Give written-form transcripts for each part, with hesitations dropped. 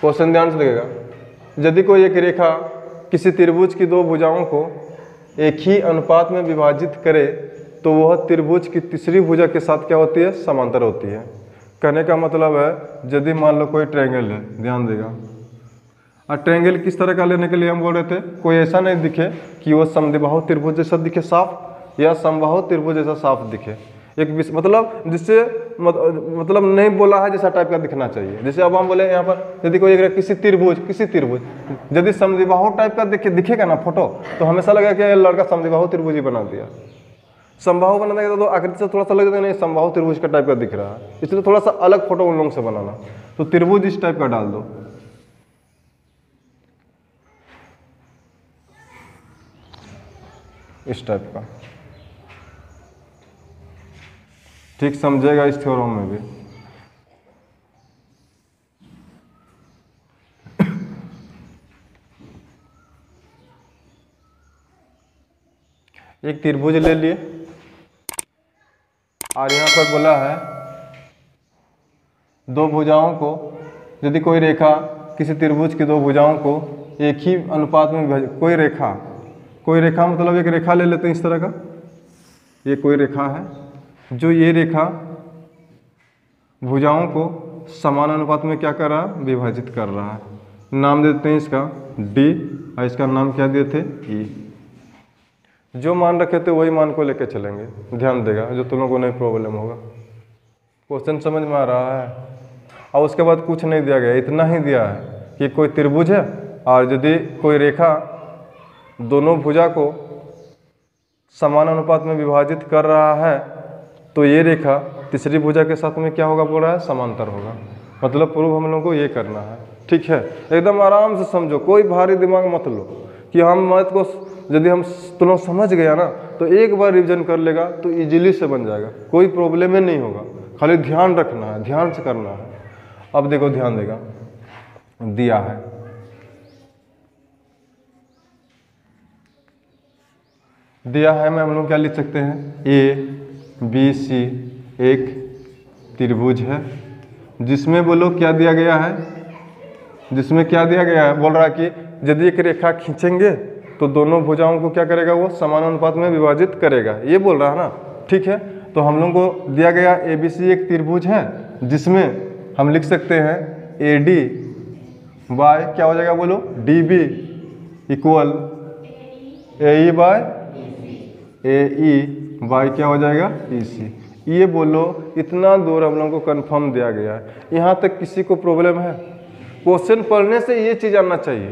Question ध्यान से देखिएगा, यदि कोई एक रेखा किसी त्रिभुज की दो भुजाओं को एक ही अनुपात में विभाजित करे तो वह त्रिभुज की तीसरी भुजा के साथ क्या होती है, समांतर होती है। कहने का मतलब है, यदि मान लो कोई ट्रायंगल है, ध्यान देगा, और ट्रायंगल किस तरह का लेने के लिए हम बोल रहे थे, कोई ऐसा नहीं दिखे कि वो समद्विबाहु त्रिभुज जैसा दिखे साफ, या समबाहु त्रिभुज जैसा साफ दिखे, एक मतलब जिससे मतलब नहीं बोला है जैसा टाइप का दिखना चाहिए। जैसे अब हम बोले यहाँ पर यदि कोई किसी त्रिभुज यदि समद्विबाहु टाइप का दिखेगा ना फोटो, तो हमेशा लगेगा कि ये लड़का समद्विबाहु त्रिभुज ही बना दिया। समबाहु बना देगा तो आकृति से थोड़ा सा लगेगा नहीं समबाहु त्रिभुज का टाइप का दिख रहा है, इसलिए थोड़ा सा अलग फोटो उन लोगों से बनाना। तो त्रिभुज इस टाइप का डाल दो, इस टाइप का, ठीक समझेगा इस थ्योरम में भी। एक त्रिभुज ले लिए और यहाँ पर बोला है दो भुजाओं को, यदि कोई रेखा किसी त्रिभुज की दो भुजाओं को एक ही अनुपात में विभाजित, कोई रेखा मतलब एक रेखा ले लेते हैं इस तरह का, ये कोई रेखा है जो ये रेखा भुजाओं को समान अनुपात में क्या कर रहा है, विभाजित कर रहा है। नाम देते हैं इसका डी और इसका नाम क्या दिए थे, ई। जो मान रखे थे वही मान को लेके चलेंगे, ध्यान देगा, जो तुम लोगों को नहीं प्रॉब्लम होगा। क्वेश्चन समझ में आ रहा है? और उसके बाद कुछ नहीं दिया गया, इतना ही दिया है कि कोई त्रिभुज है और यदि कोई रेखा दोनों भुजा को समान अनुपात में विभाजित कर रहा है तो ये रेखा तीसरी भुजा के साथ में क्या होगा, बोल रहा है समांतर होगा। मतलब प्रूव हम लोगों को ये करना है, ठीक है। एकदम आराम से समझो, कोई भारी दिमाग मत लो कि हम मत को, यदि हम तुम लोग समझ गया ना तो एक बार रिवीजन कर लेगा तो इजीली से बन जाएगा, कोई प्रॉब्लम ही नहीं होगा। खाली ध्यान रखना है, ध्यान से करना है। अब देखो ध्यान देगा, दिया है मैं हम लोग क्या लिख सकते हैं, ए बी सी एक त्रिभुज है जिसमें बोलो क्या दिया गया है, जिसमें क्या दिया गया है, बोल रहा है कि यदि एक रेखा खींचेंगे तो दोनों भुजाओं को क्या करेगा, वो समान अनुपात में विभाजित करेगा, ये बोल रहा है ना, ठीक है। तो हम लोग को दिया गया ए बी सी एक त्रिभुज है जिसमें हम लिख सकते हैं ए डी बाय क्या हो जाएगा, बोलो D B equal A E by A E by क्या हो जाएगा, ई सी। ये बोलो, इतना दूर हम लोगों को कंफर्म दिया गया है। यहाँ तक किसी को प्रॉब्लम है? क्वेश्चन पढ़ने से ये चीज़ आना चाहिए।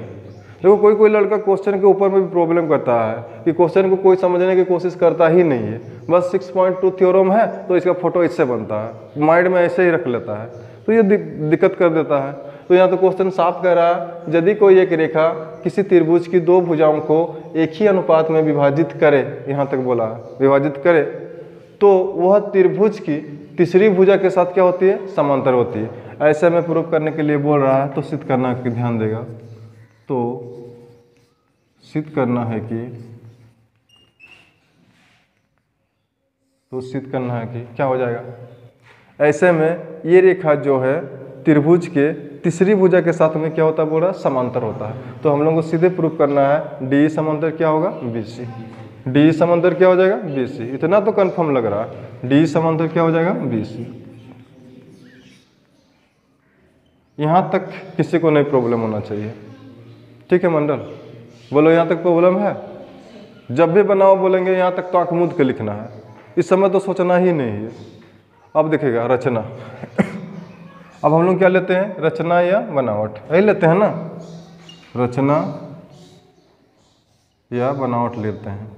देखो कोई लड़का क्वेश्चन के ऊपर में भी प्रॉब्लम करता है कि क्वेश्चन को कोई समझने की कोशिश करता ही नहीं है, बस 6.2 थ्योरम है तो इसका फोटो इससे बनता है, माइंड में ऐसे ही रख लेता है, तो ये दिक्कत कर देता है। तो यहाँ तो क्वेश्चन साफ कह रहा है, यदि कोई एक रेखा किसी त्रिभुज की दो भुजाओं को एक ही अनुपात में विभाजित करे, यहाँ तक बोला है विभाजित करे, तो वह त्रिभुज की तीसरी भुजा के साथ क्या होती है, समांतर होती है। ऐसे में प्रूफ करने के लिए बोल रहा है, तो सिद्ध करना है कि ध्यान देगा, तो सिद्ध करना है कि क्या हो जाएगा, ऐसे में ये रेखा जो है त्रिभुज के तीसरी भुजा के साथ में क्या होता है, बोल रहा है समांतर होता है। तो हम लोगों को सीधे प्रूफ करना है डी समांतर क्या होगा, बी सी। डी समांतर क्या हो जाएगा, बी सी। इतना तो कंफर्म लग रहा है, डी समांतर क्या हो जाएगा, बी सी। यहाँ तक किसी को नहीं प्रॉब्लम होना चाहिए, ठीक है मंडल? बोलो यहाँ तक प्रॉब्लम है? जब भी बनाओ बोलेंगे यहाँ तक तो आँख मूंद के लिखना है, इस समय तो सोचना ही नहीं है। अब देखिएगा रचना अब हम लोग क्या लेते हैं, रचना या बनावट, यही लेते हैं ना, रचना या बनावट लेते हैं।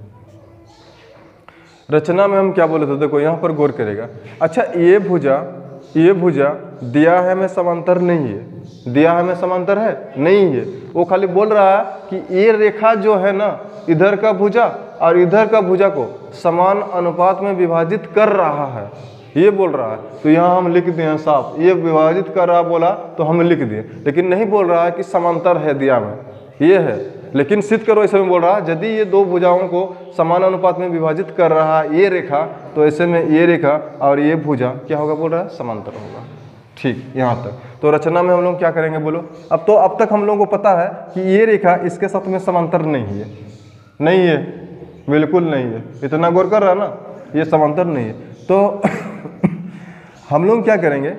रचना में हम क्या बोले थे, देखो यहाँ पर गौर करेगा। अच्छा ये भुजा दिया है में समांतर नहीं है, दिया है में समांतर है नहीं है, वो खाली बोल रहा है कि ये रेखा जो है ना, इधर का भुजा और इधर का भुजा को समान अनुपात में विभाजित कर रहा है, ये बोल रहा है। तो यहाँ हम लिख दिए हैं साफ, ये विभाजित कर रहा बोला तो हम लिख दिए, लेकिन नहीं बोल रहा है कि समांतर है दिया में, ये है। लेकिन सिद्ध करो ऐसे में बोल रहा है, यदि ये दो भुजाओं को समान अनुपात में विभाजित कर रहा है ये रेखा, तो ऐसे में ये रेखा और ये भुजा क्या होगा, बोल रहा है समांतर होगा। ठीक, यहाँ तक। तो रचना में हम लोग क्या करेंगे बोलो। अब तक हम लोगों को पता है कि ये रेखा इसके साथ में समांतर नहीं है, नहीं है, बिल्कुल नहीं है। इतना गौर कर रहा है ना, ये समांतर नहीं है। तो हम लोग क्या करेंगे,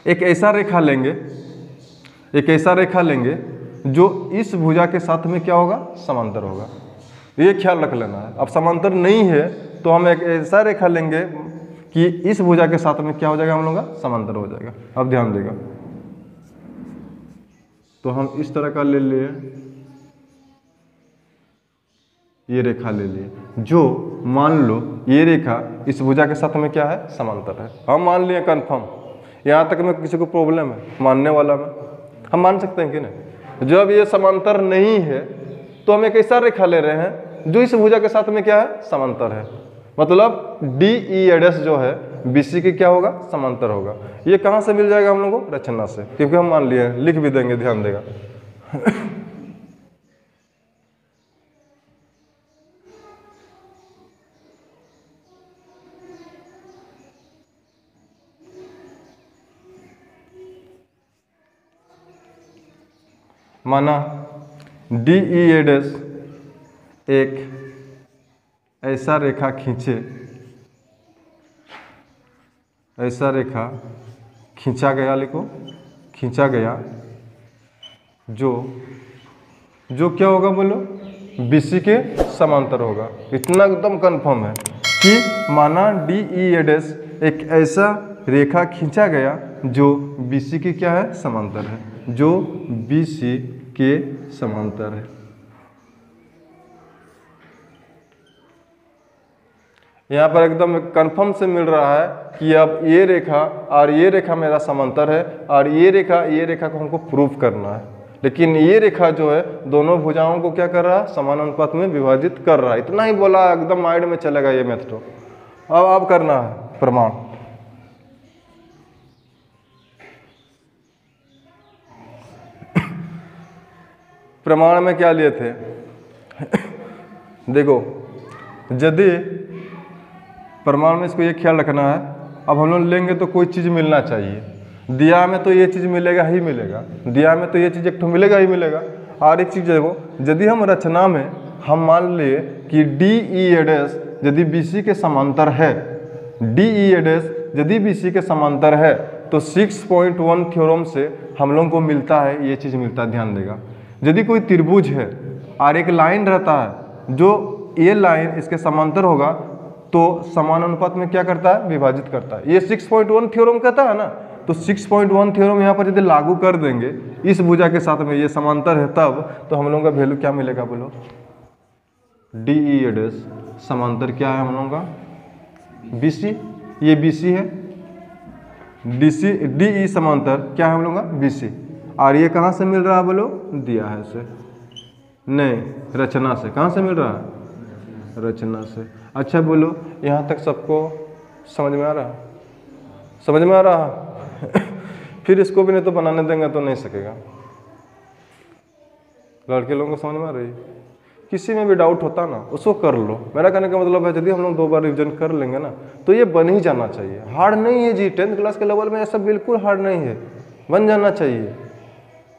एक ऐसा रेखा लेंगे जो इस भुजा के साथ में क्या होगा, समांतर होगा। ये ख्याल रख लेना है। अब समांतर नहीं है तो हम एक ऐसा रेखा लेंगे कि इस भुजा के साथ में क्या हो जाएगा, हम लोग का समांतर हो जाएगा। अब ध्यान देगा, तो हम इस तरह का ले लिए, ये रेखा ले लिए, जो मान लो ये रेखा इस भुजा के साथ में क्या है, समांतर है। हम मान लिए कंफर्म। यहाँ तक में किसी को प्रॉब्लम है मानने वाला में, हम मान सकते हैं कि नहीं। जब ये समांतर नहीं है तो हम एक ऐसा रेखा ले रहे हैं जो इस भुजा के साथ में क्या है, समांतर है। मतलब DEAD जो है BC के क्या होगा, समांतर होगा। ये कहाँ से मिल जाएगा हम लोगों को, रचना से, क्योंकि हम मान लिए, लिख भी देंगे, ध्यान देगा। माना DEAD एक ऐसा रेखा खींचे, ऐसा रेखा खींचा गया, लिखो खींचा गया, जो क्या होगा बोलो, BC के समांतर होगा। इतना एकदम कंफर्म है कि माना DEAD एक ऐसा रेखा खींचा गया जो BC के क्या है, समांतर है, जो BC के समांतर है। यहाँ पर एकदम कंफर्म से मिल रहा है कि अब ये रेखा और ये रेखा मेरा समांतर है, और ये रेखा को हमको प्रूफ करना है। लेकिन ये रेखा जो है दोनों भुजाओं को क्या कर रहा है, समान अनुपात में विभाजित कर रहा है। इतना ही बोला, एकदम माइंड में चलेगा ये मैथ। तो अब करना है प्रमाण। प्रमाण में क्या लिए थे, देखो, यदि प्रमाण में इसको ये ख्याल रखना है, अब हम लोग लेंगे तो कोई चीज़ मिलना चाहिए। दिया में तो ये चीज़ मिलेगा ही मिलेगा, दिया में तो ये चीज़ एक ठो मिलेगा ही मिलेगा। और एक चीज़ देखो, यदि हम रचना में हम मान लिए कि DEAD यदि BC के समांतर है, DEAD यदि BC के समांतर है, तो 6.1 थ्योरम से हम लोगों को मिलता है, ये चीज़ मिलता है। ध्यान देगा, यदि कोई त्रिभुज है और एक लाइन रहता है, जो ये लाइन इसके समांतर होगा, तो समान अनुपात में क्या करता है, विभाजित करता है। ये 6.1 थ्योरम कहता है ना, तो 6.1 थ्योरम यहाँ पर यदि लागू कर देंगे इस भुजा के साथ में, ये समांतर है तब, तो हम लोगों का वैल्यू क्या मिलेगा बोलो, DEAD समांतर क्या है हम लोगों का, BC, ये BC है, DE समांतर क्या है हम लोगों का, BC। और ये कहाँ से मिल रहा है बोलो, दिया है से, नहीं रचना से। कहाँ से मिल रहा है, रचना से। अच्छा बोलो, यहाँ तक सबको समझ में आ रहा, समझ में आ रहा फिर इसको भी नहीं तो बनाने देंगे तो नहीं सकेगा। लड़के लोगों को समझ में आ रही, किसी में भी डाउट होता ना उसको कर लो। मेरा कहने का मतलब है, यदि हम लोग 2 बार रिविजन कर लेंगे ना तो ये बन ही जाना चाहिए। हार्ड नहीं है जी, 10th क्लास के लेवल में ऐसा बिल्कुल हार्ड नहीं है, बन जाना चाहिए।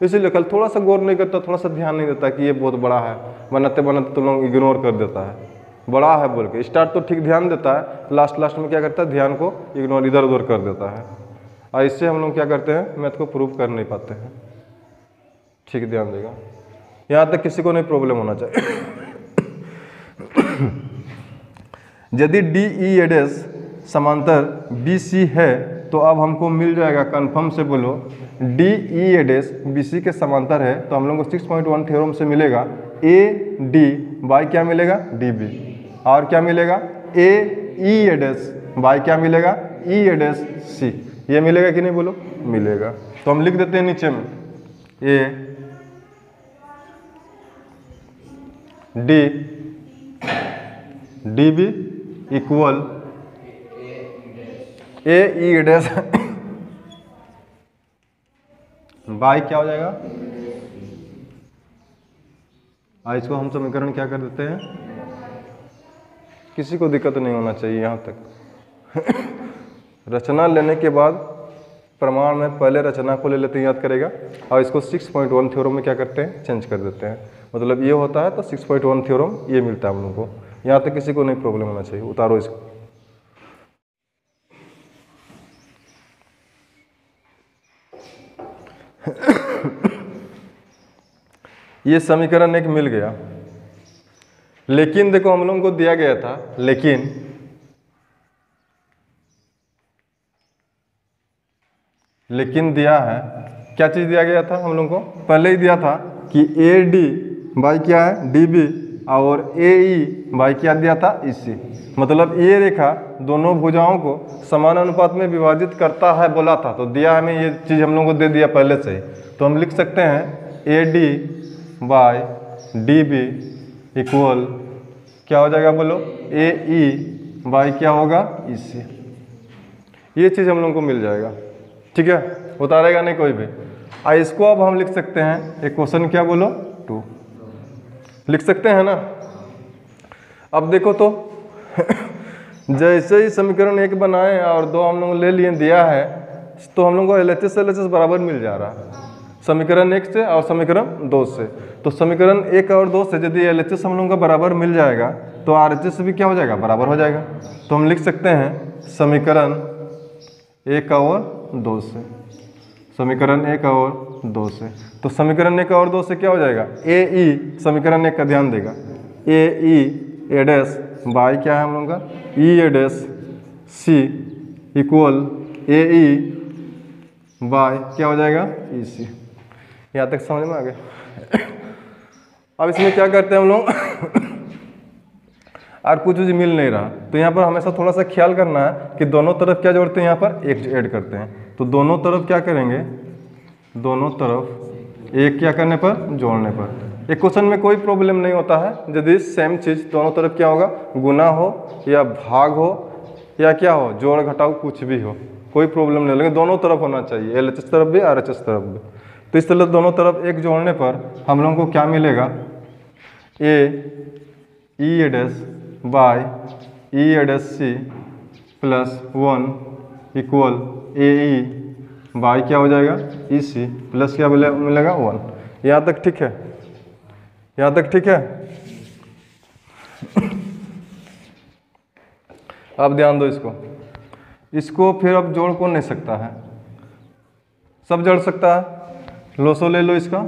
इसीलिए कल थोड़ा सा गौर नहीं करता, थोड़ा सा ध्यान नहीं देता कि ये बहुत बड़ा है, बनाते बनाते तुम लोग इग्नोर कर देता है, बड़ा है बोल के। स्टार्ट तो ठीक ध्यान देता है, लास्ट में क्या करता है, ध्यान को इग्नोर, इधर उधर कर देता है। और इससे हम लोग क्या करते हैं, मैथ को प्रूव कर नहीं पाते हैं। ठीक, ध्यान देगा, यहाँ तक किसी को नहीं प्रॉब्लम होना चाहिए। यदि DEAD समांतर BC है तो अब हमको मिल जाएगा, कंफर्म से बोलो, DEAD BC के समांतर है, तो हम लोग को 6.1 थ्योरम से मिलेगा AD बाई क्या मिलेगा, DB। और क्या मिलेगा, AEAD बाई क्या मिलेगा, EAD C। ये मिलेगा कि नहीं बोलो, मिलेगा। तो हम लिख देते हैं नीचे में DB इक्वल AEAD बाई क्या हो जाएगा, इसको हम समीकरण क्या कर देते हैं, किसी को दिक्कत नहीं होना चाहिए यहाँ तक। रचना लेने के बाद प्रमाण में पहले रचना को ले लेते हैं, याद करेगा, और इसको 6.1 थ्योरम में क्या करते हैं, चेंज कर देते हैं। मतलब ये होता है तो 6.1 थ्योरम ये मिलता है हम लोग को। यहाँ तक किसी को नहीं प्रॉब्लम होना चाहिए, उतारो इसको। ये समीकरण एक मिल गया, लेकिन देखो हम लोगों को दिया गया था, लेकिन दिया है, क्या चीज़ दिया गया था हम लोगों को, पहले ही दिया था कि ए डी बाई क्या है डी बी, और ए ई बाई क्या दिया था ई सी। मतलब ये रेखा दोनों भुजाओं को समान अनुपात में विभाजित करता है बोला था, तो दिया हमें ये चीज़ हम लोगों को दे दिया पहले से ही। तो हम लिख सकते हैं A D by D B equal क्या हो जाएगा बोलो, ए ई बाई क्या होगा ई सी। ये चीज़ हम लोगों को मिल जाएगा, ठीक है, उतारेगा नहीं कोई भी। इसको अब हम लिख सकते हैं इक्वेशन क्या बोलो 2 लिख सकते हैं ना। अब देखो तो जैसे ही समीकरण 1 बनाए और 2 हम लोग ले लिए दिया है, तो हम लोग को LHS LHS बराबर मिल जा रहा है समीकरण 1 से और समीकरण 2 से। तो समीकरण 1 और 2 से यदि LHS हम लोगों का बराबर मिल जाएगा तो RHS भी क्या हो जाएगा, बराबर हो जाएगा। तो हम लिख सकते हैं समीकरण 1 और 2 से, समीकरण 1 और 2 से। तो समीकरण 1 और 2 से क्या हो जाएगा, ए ई, समीकरण 1 का ध्यान देगा, ए ई ए डैश बाई क्या है हम लोग का E A dash C equal A E by क्या हो जाएगा ई सी। यहाँ तक समझ में आ गया। अब इसमें क्या करते हैं हम लोग और कुछ मिल नहीं रहा, तो यहाँ पर हमेशा थोड़ा सा ख्याल करना है कि दोनों तरफ क्या जोड़ते हैं, यहाँ पर एक ऐड करते हैं। तो दोनों तरफ क्या करेंगे, दोनों तरफ एक क्या करने पर, जोड़ने पर। एक क्वेश्चन में कोई प्रॉब्लम नहीं होता है यदि सेम चीज़ दोनों तरफ क्या होगा, गुना हो या भाग हो या क्या हो, जोड़ घटाव कुछ भी हो, कोई प्रॉब्लम नहीं, लेकिन दोनों तरफ होना चाहिए, LHS तरफ भी RHS तरफ भी। तो इस तरह दोनों तरफ एक जोड़ने पर हम लोगों को क्या मिलेगा, A E A dash by E A dash C plus 1 equal A E by क्या हो जाएगा ई सी प्लस क्या मिलेगा 1। यहाँ तक ठीक है, यहाँ तक ठीक है। अब ध्यान दो इसको फिर अब जोड़ कौन नहीं सकता है, सब जोड़ सकता है। लोसो ले लो इसका,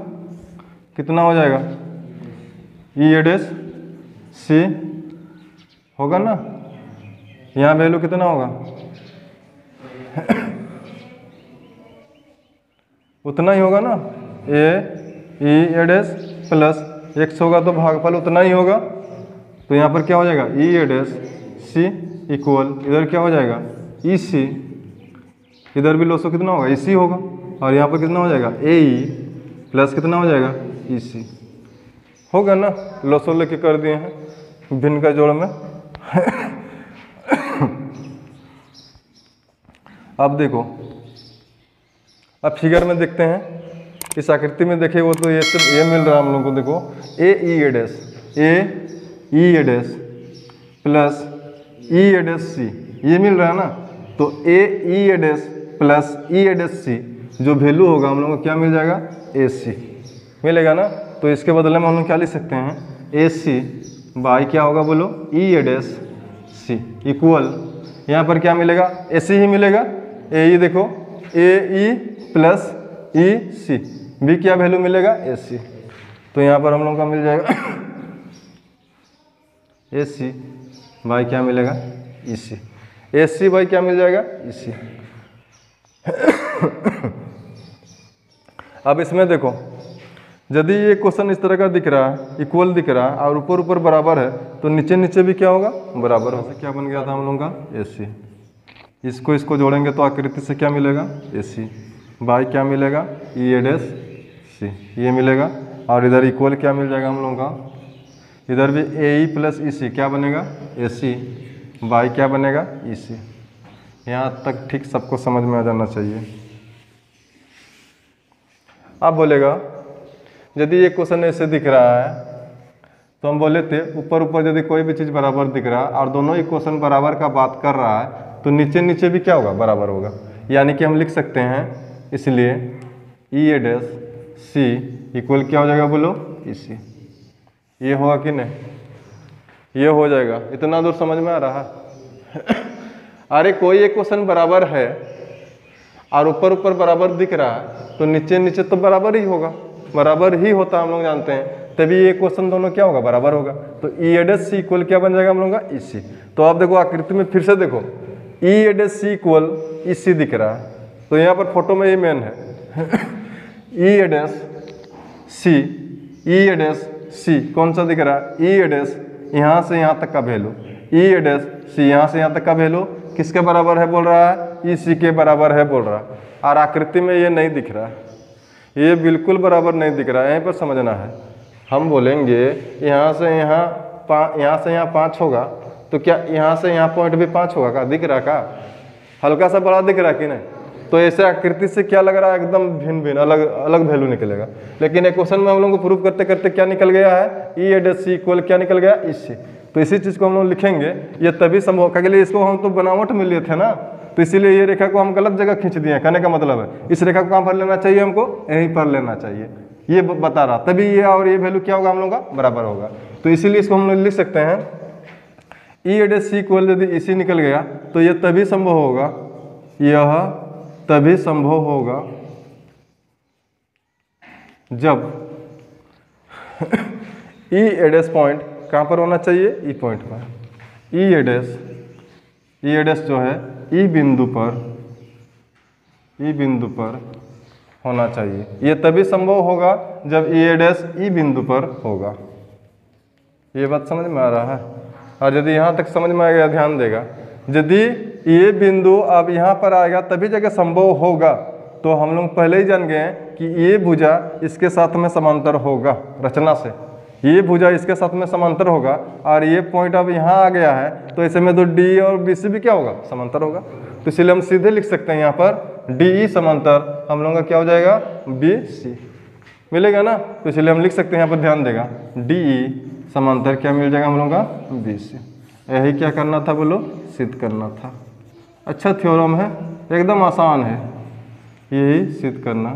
कितना हो जाएगा, ई ए डैश सी होगा ना, यहाँ वैल्यू कितना होगा उतना ही होगा ना, ए E A dash plus x होगा तो भागफल उतना ही होगा। तो यहाँ पर क्या हो जाएगा ई ए डैश सी इक्वल इधर क्या हो जाएगा ई सी, इधर भी लोसो कितना होगा ई सी होगा, और यहाँ पर कितना हो जाएगा ए ई प्लस कितना हो जाएगा ई सी होगा ना। लोसो लेके कर दिए हैं भिन्न का जोड़ में। अब देखो, अब फिगर में देखते हैं, इस आकृति में देखिए वो तो ये सिर्फ ये मिल रहा है हम लोग को, देखो ए E A dash plus E A dash सी ये मिल रहा है ना। तो ए E A dash plus E A dash सी जो वैल्यू होगा हम लोग को क्या मिल जाएगा, ए सी मिलेगा ना। तो इसके बदले में हम लोग क्या लिख सकते हैं, ए सी बाई क्या होगा बोलो ई ए डैश सी इक्वल, यहाँ पर क्या मिलेगा ए सी ही मिलेगा, ए ई देखो ए ई प्लस ई सी भी क्या वैल्यू मिलेगा ए सी। तो यहाँ पर हम लोग का मिल जाएगा ए सी बाई क्या मिलेगा ई सी, ए सी बाई क्या मिल जाएगा ई सी। अब इसमें देखो यदि ये क्वेश्चन इस तरह का दिख रहा है, इक्वल दिख रहा है और ऊपर ऊपर बराबर है, तो नीचे नीचे भी क्या होगा बराबर होगा। क्या बन गया था हम लोगों का ए सी, इसको जोड़ेंगे तो आकृति से क्या मिलेगा ए सी बाई क्या मिलेगा ई ए डैश सी ये मिलेगा, और इधर इक्वल क्या मिल जाएगा हम लोगों का, इधर भी ए ई प्लस ई सी क्या बनेगा ए सी बाई क्या बनेगा ई सी। यहाँ तक ठीक सबको समझ में आ जाना चाहिए। अब बोलेगा यदि ये क्वेश्चन ऐसे दिख रहा है तो हम बोले थे ऊपर ऊपर यदि कोई भी चीज़ बराबर दिख रहा है और दोनों इक्वेशन बराबर का बात कर रहा है तो नीचे नीचे भी क्या होगा बराबर होगा। यानी कि हम लिख सकते हैं, इसलिए ई ए डैश सी इक्वल क्या हो जाएगा बोलो, ई सी। ये होगा कि नहीं, ये हो जाएगा। इतना दूर समझ में आ रहा है? अरे कोई एक क्वेश्चन बराबर है और ऊपर ऊपर बराबर दिख रहा है तो नीचे नीचे तो बराबर ही होगा, बराबर ही होता हम लोग जानते हैं, तभी ये क्वेश्चन दोनों क्या होगा, बराबर होगा। तो ई ए डैश सी इक्वल क्या बन जाएगा हम लोग का, ई सी। तो आप देखो आकृति में फिर से देखो, ई ए डैश सी इक्वल ई सी दिख रहा है, तो यहाँ पर फोटो में ये मेन है। ई A dash C, E A dash सी कौन सा दिख रहा है, ई ए डैश यहाँ से यहाँ तक का वैल्यू, ई ए डैश सी यहाँ से यहाँ तक का वैल्यू किसके बराबर है बोल रहा है, ई सी के बराबर है बोल रहा है। और आकृति में ये नहीं दिख रहा है, ये बिल्कुल बराबर नहीं दिख रहा है, यहीं पर समझना है। हम बोलेंगे यहाँ से यहाँ 5 होगा, तो क्या यहाँ से यहाँ पॉइंट भी 5 होगा का, दिख रहा का, हल्का सा बड़ा दिख रहा कि नहीं? तो ऐसे आकृति से क्या लग रहा है, एकदम भिन्न भिन्न अलग अलग वैल्यू निकलेगा। लेकिन एक क्वेश्चन में हम लोगों को प्रूव करते करते क्या निकल गया है, ई ए डैश सी इक्वल क्या निकल गया, ई सी। तो इसी चीज़ को हम लोग लिखेंगे, ये तभी संभव, क्या लिए इसको हम तो बनावट में लिए थे ना, तो इसीलिए ये रेखा को हम गलत जगह खींच दिए। कहने का मतलब है इस रेखा को कहाँ पर लेना चाहिए, हमको यहीं पर लेना चाहिए, ये बता रहा, तभी ये और ये वैल्यू क्या होगा हम लोग का, बराबर होगा। तो इसीलिए इसको हम लोग लिख सकते हैं, ई ए डैश सी इक्वल यदि इसी निकल गया तो ये तभी संभव होगा, यह तभी संभव होगा जब ई ए डैश पॉइंट कहाँ पर होना चाहिए, ई पॉइंट पर, ई ए डैश जो है ई बिंदु पर होना चाहिए। ये तभी संभव होगा जब ई ए डैश ई बिंदु पर होगा। ये बात समझ में आ रहा है? और यदि यहाँ तक समझ में आ गया, ध्यान देगा, यदि ये बिंदु अब यहाँ पर आएगा तभी जगह संभव होगा, तो हम लोग पहले ही जान गए कि ये भुजा इसके साथ में समांतर होगा, रचना से ये भुजा इसके साथ में समांतर होगा, और ये पॉइंट अब यहाँ आ गया है, तो ऐसे में तो डी और बी सी भी क्या होगा, समांतर होगा। तो इसलिए हम सीधे लिख सकते हैं यहाँ पर डी ई समांतर हम लोगों का क्या हो जाएगा, बी सी मिलेगा ना। तो इसलिए हम लिख सकते हैं यहाँ पर, ध्यान देगा, डी ई समांतर क्या मिल जाएगा हम लोगों का, बी सी। यही क्या करना था बोलो, सिद्ध करना था। अच्छा थ्योरम है, एकदम आसान है, यही सिद्ध करना